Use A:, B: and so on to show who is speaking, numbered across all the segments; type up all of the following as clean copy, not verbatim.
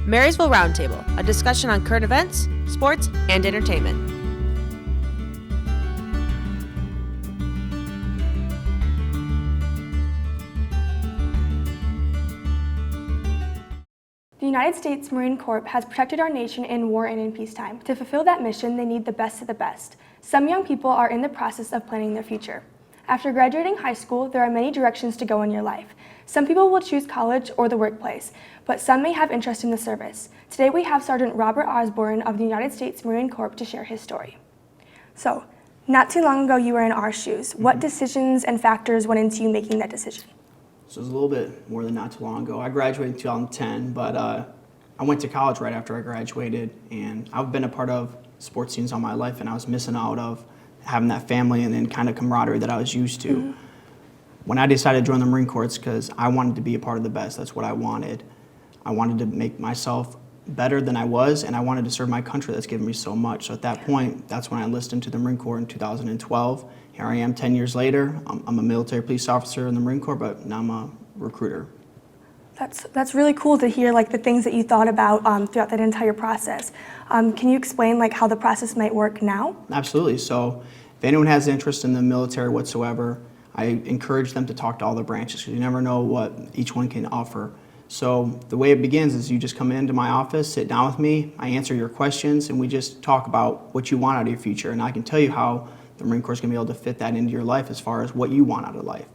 A: Marysville Roundtable, a discussion on current events, sports, and entertainment.
B: The United States Marine Corps has protected our nation in war and in peacetime. To fulfill that mission, they need the best of the best. Some young people are in the process of planning their future. After graduating high school, there are many directions to go in your life. Some people will choose college or the workplace, but some may have interest in the service. Today we have Sergeant Robert Osborne of the United States Marine Corps to share his story. So, not too long ago you were in our shoes. What decisions and factors went into you making that decision?
C: So it was a little bit more than not too long ago. I graduated in 2010, but I went to college right after I graduated, and I've been a part of sports teams all my life, and I was missing out of having that family and then kind of camaraderie that I was used to. Mm-hmm. When I decided to join the Marine Corps, it's because I wanted to be a part of the best. That's what I wanted. I wanted to make myself better than I was, and I wanted to serve my country that's given me so much. So at that point, that's when I enlisted into the Marine Corps in 2012. Here I am 10 years later. I'm a military police officer in the Marine Corps, but now I'm a recruiter.
B: That's really cool to hear, like, the things that you thought about throughout that entire process. Can you explain, like, how the process might work now?
C: Absolutely. So if anyone has interest in the military whatsoever, I encourage them to talk to all the branches, because you never know what each one can offer. So the way it begins is you just come into my office, sit down with me, I answer your questions, and we just talk about what you want out of your future. And I can tell you how the Marine Corps is going to be able to fit that into your life as far as what you want out of life.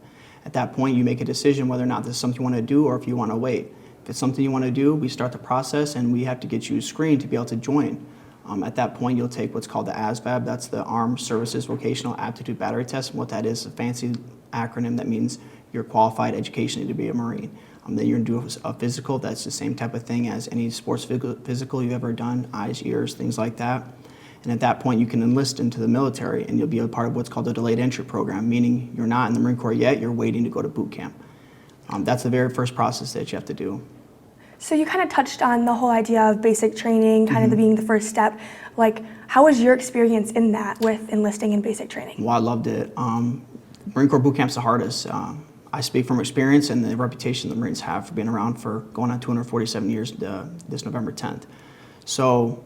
C: At that point, you make a decision whether or not this is something you want to do or if you want to wait. If it's something you want to do, we start the process and we have to get you screened to be able to join. At that point, you'll take what's called the ASVAB. That's the Armed Services Vocational Aptitude Battery Test. And what that is a fancy acronym that means you're qualified educationally to be a Marine. Then you're going to do a physical. That's the same type of thing as any sports physical you've ever done, eyes, ears, things like that. And at that point, you can enlist into the military, and you'll be a part of what's called a delayed entry program, meaning you're not in the Marine Corps yet, you're waiting to go to boot camp. That's the very first process that you have to do.
B: So you kind of touched on the whole idea of basic training, kind of being the first step. Like, how was your experience in that with enlisting in basic training?
C: Well, I loved it. Marine Corps boot camp's the hardest. I speak from experience and the reputation the Marines have for being around for going on 247 years this November 10th. So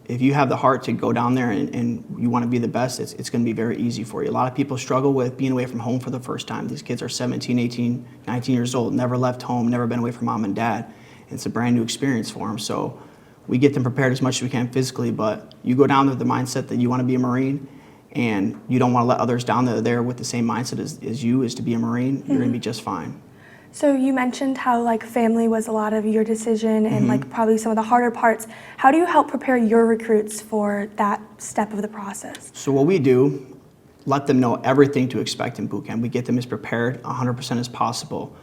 C: if you have the heart to go down there and you want to be the best, it's going to be very easy for you. A lot of people struggle with being away from home for the first time. These kids are 17, 18, 19 years old, never left home, never been away from mom and dad. And it's a brand new experience for them. So we get them prepared as much as we can physically, but you go down there with the mindset that you want to be a Marine and you don't want to let others down there with the same mindset as you is to be a Marine, you're going to be just fine.
B: So you mentioned how, like, family was a lot of your decision and like probably some of the harder parts. How do you help prepare your recruits for that step of the process?
C: So what we do, let them know everything to expect in boot camp. We get them as prepared 100% as possible.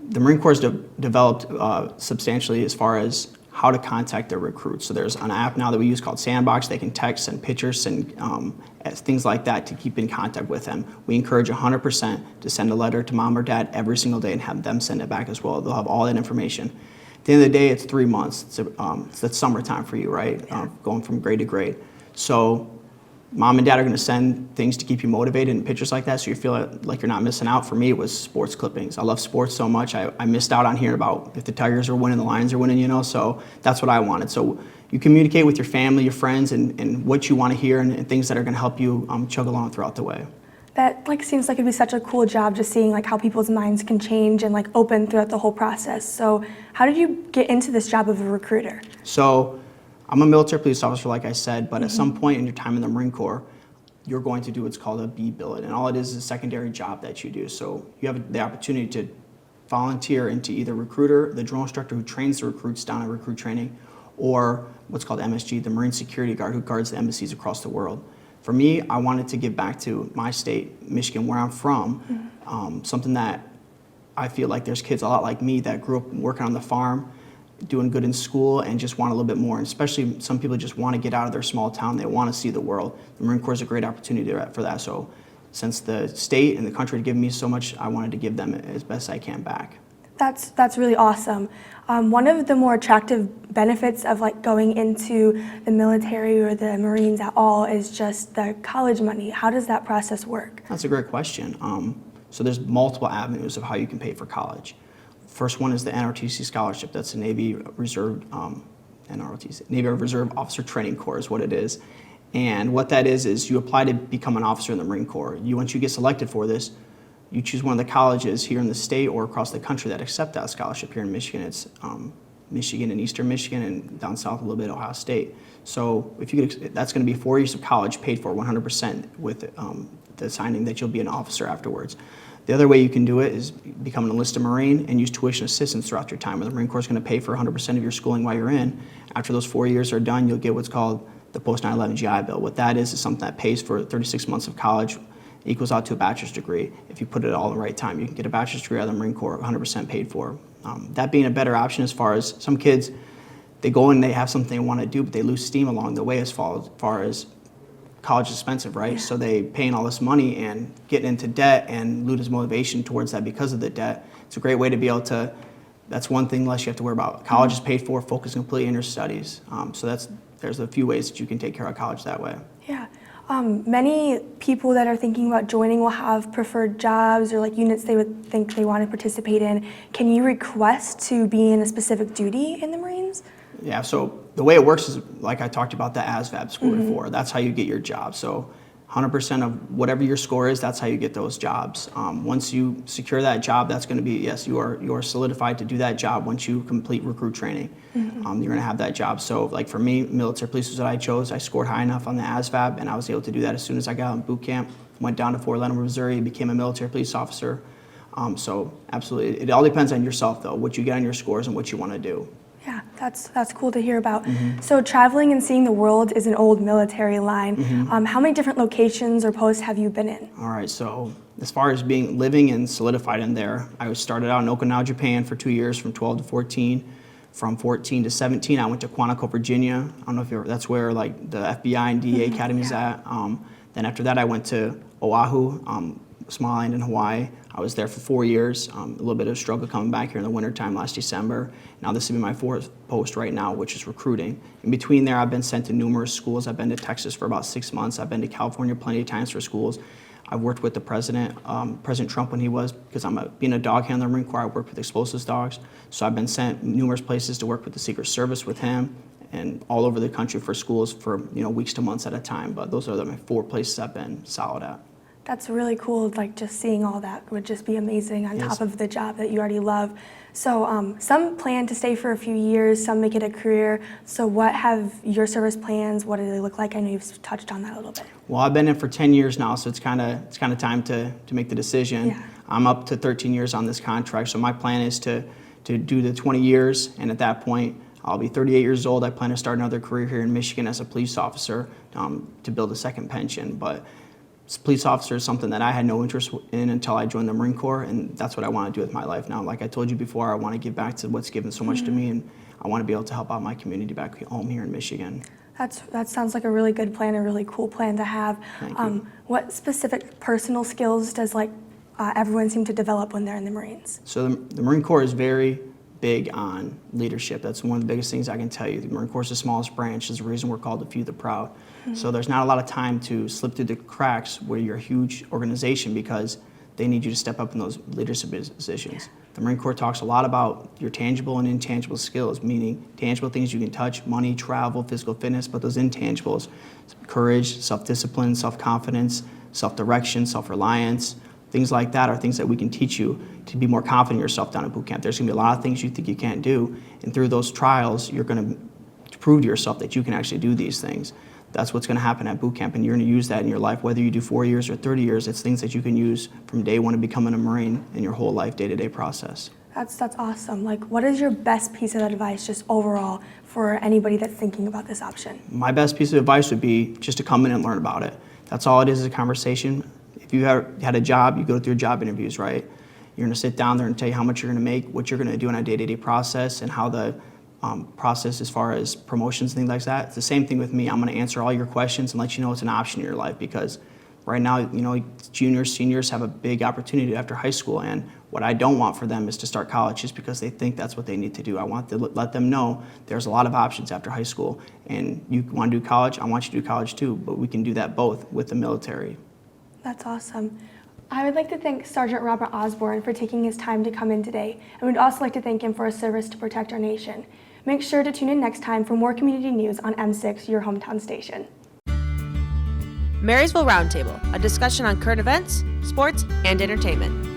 C: The Marine Corps has developed substantially as far as how to contact their recruits. So there's an app now that we use called Sandbox. They can text, send pictures, send things like that to keep in contact with them. We encourage 100% to send a letter to mom or dad every single day and have them send it back as well. They'll have all that information. At the end of the day, it's 3 months. It's summertime for you, right? Going from grade to grade. So mom and dad are going to send things to keep you motivated and pictures like that so you feel like you're not missing out. For me, it was sports clippings. I love sports so much. I missed out on hearing about if the Tigers are winning, the Lions are winning, so that's what I wanted. So you communicate with your family, your friends, and what you want to hear and things that are going to help you chug along throughout the way.
B: That seems like it'd be such a cool job, just seeing how people's minds can change and open throughout the whole process. So how did you get into this job of a recruiter?
C: So I'm a military police officer, like I said, but at some point in your time in the Marine Corps, you're going to do what's called a B-billet, and all it is a secondary job that you do. So you have the opportunity to volunteer into either recruiter, the drill instructor who trains the recruits down at recruit training, or what's called MSG, the Marine Security Guard, who guards the embassies across the world. For me, I wanted to give back to my state, Michigan, where I'm from, something that I feel like there's kids a lot like me that grew up working on the farm, doing good in school, and just want a little bit more. And especially some people just want to get out of their small town. They want to see the world. The Marine Corps is a great opportunity for that. So since the state and the country had given me so much, I wanted to give them as best I can back.
B: That's really awesome. One of the more attractive benefits of going into the military or the Marines at all is just the college money. How does that process work?
C: That's a great question. So there's multiple avenues of how you can pay for college. First one is the NROTC scholarship. That's the Navy Reserve NROTC, Navy Reserve Officer Training Corps is what it is. And what that is you apply to become an officer in the Marine Corps. Once you get selected for this, you choose one of the colleges here in the state or across the country that accept that scholarship. Here in Michigan, it's Michigan and Eastern Michigan, and down south a little bit Ohio State. So if you get, that's going to be 4 years of college paid for 100% with the signing that you'll be an officer afterwards. The other way you can do it is become an enlisted Marine and use tuition assistance throughout your time. The Marine Corps is going to pay for 100% of your schooling while you're in. After those 4 years are done, you'll get what's called the post 9/11 GI Bill. What that is something that pays for 36 months of college, equals out to a bachelor's degree. If you put it all in the right time, you can get a bachelor's degree out of the Marine Corps, 100% paid for. That being a better option as far as some kids, they go and they have something they want to do, but they lose steam along the way as far as college is expensive, right? Yeah. So they paying all this money and getting into debt and lose motivation towards that because of the debt. It's a great way to be able to, that's one thing less you have to worry about. College is paid for, focus completely on your studies. So there's a few ways that you can take care of college that way.
B: Yeah. Many people that are thinking about joining will have preferred jobs or like units they would think they want to participate in. Can you request to be in a specific duty in the Marines?
C: Yeah, so the way it works is like I talked about the ASVAB score before. That's how you get your job. So 100% of whatever your score is, that's how you get those jobs. Once you secure that job, that's going to be, yes, you are solidified to do that job once you complete recruit training. You're going to have that job. So like for me, military police was what I chose. I scored high enough on the ASVAB, and I was able to do that as soon as I got out in boot camp. Went down to Fort Leonard, Missouri, became a military police officer. So absolutely, it all depends on yourself though, what you get on your scores and what you want to do.
B: Yeah, that's cool to hear about. So traveling and seeing the world is an old military line. How many different locations or posts have you been in?
C: All right, so as far as living and solidified in there, I started out in Okinawa, Japan for 2 years, from 12 to 14. From 14 to 17, I went to Quantico, Virginia. I don't know if that's where like the FBI and DEA Academy is at. Then after that, I went to Oahu, small island in Hawaii. I was there for 4 years. A little bit of a struggle coming back here in the wintertime last December. Now this will be my fourth post right now, which is recruiting. In between there, I've been sent to numerous schools. I've been to Texas for about 6 months. I've been to California plenty of times for schools. I've worked with the president, President Trump when he was, because being a dog handler in the Marine Corps, I worked with explosives dogs. So I've been sent numerous places to work with the Secret Service with him and all over the country for schools for weeks to months at a time. But those are my 4 places I've been solid at.
B: That's really cool, like just seeing all that would just be amazing on top of the job that you already love. So some plan to stay for a few years, some make it a career. So what have your service plans, what do they look like? I know you've touched on that a little bit.
C: Well, I've been in for 10 years now, so it's kind of time to make the decision.
B: Yeah.
C: I'm up to 13 years on this contract, so my plan is to do the 20 years, and at that point, I'll be 38 years old. I plan to start another career here in Michigan as a police officer to build a second pension. But police officer is something that I had no interest in until I joined the Marine Corps, and that's what I want to do with my life now. Like I told you before, I want to give back to what's given so much to me, and I want to be able to help out my community back home here in Michigan.
B: That sounds like a really good plan, a really cool plan to have.
C: Thank you.
B: What specific personal skills does everyone seem to develop when they're in the Marines?
C: So the Marine Corps is very big on leadership. That's one of the biggest things I can tell you. The Marine Corps is the smallest branch. There's a reason we're called the few, the proud. So there's not a lot of time to slip through the cracks where you're a huge organization because they need you to step up in those leadership positions. The Marine Corps talks a lot about your tangible and intangible skills, meaning tangible things you can touch, money, travel, physical fitness, but those intangibles, courage, self-discipline, self-confidence, self-direction, self-reliance, things like that are things that we can teach you to be more confident in yourself down at boot camp. There's going to be a lot of things you think you can't do, and through those trials, you're going to prove to yourself that you can actually do these things. That's what's going to happen at boot camp, and you're going to use that in your life, whether you do 4 years or 30 years. It's things that you can use from day one of becoming a Marine in your whole life, day-to-day process.
B: That's awesome. What is your best piece of advice just overall for anybody that's thinking about this option?
C: My best piece of advice would be just to come in and learn about it. That's all it is a conversation. If you had a job, you go through job interviews, right? You're going to sit down there and tell you how much you're going to make, what you're going to do in a day-to-day process, and how the process as far as promotions and things like that. It's the same thing with me. I'm going to answer all your questions and let you know it's an option in your life, because right now, juniors, seniors have a big opportunity after high school, and what I don't want for them is to start college just because they think that's what they need to do. I want to let them know there's a lot of options after high school, and you want to do college, I want you to do college too, but we can do that both with the military.
B: That's awesome. I would like to thank Sergeant Robert Osborne for taking his time to come in today, and would also like to thank him for his service to protect our nation. Make sure to tune in next time for more community news on M6, your hometown station.
A: Marysville Roundtable, a discussion on current events, sports, and entertainment.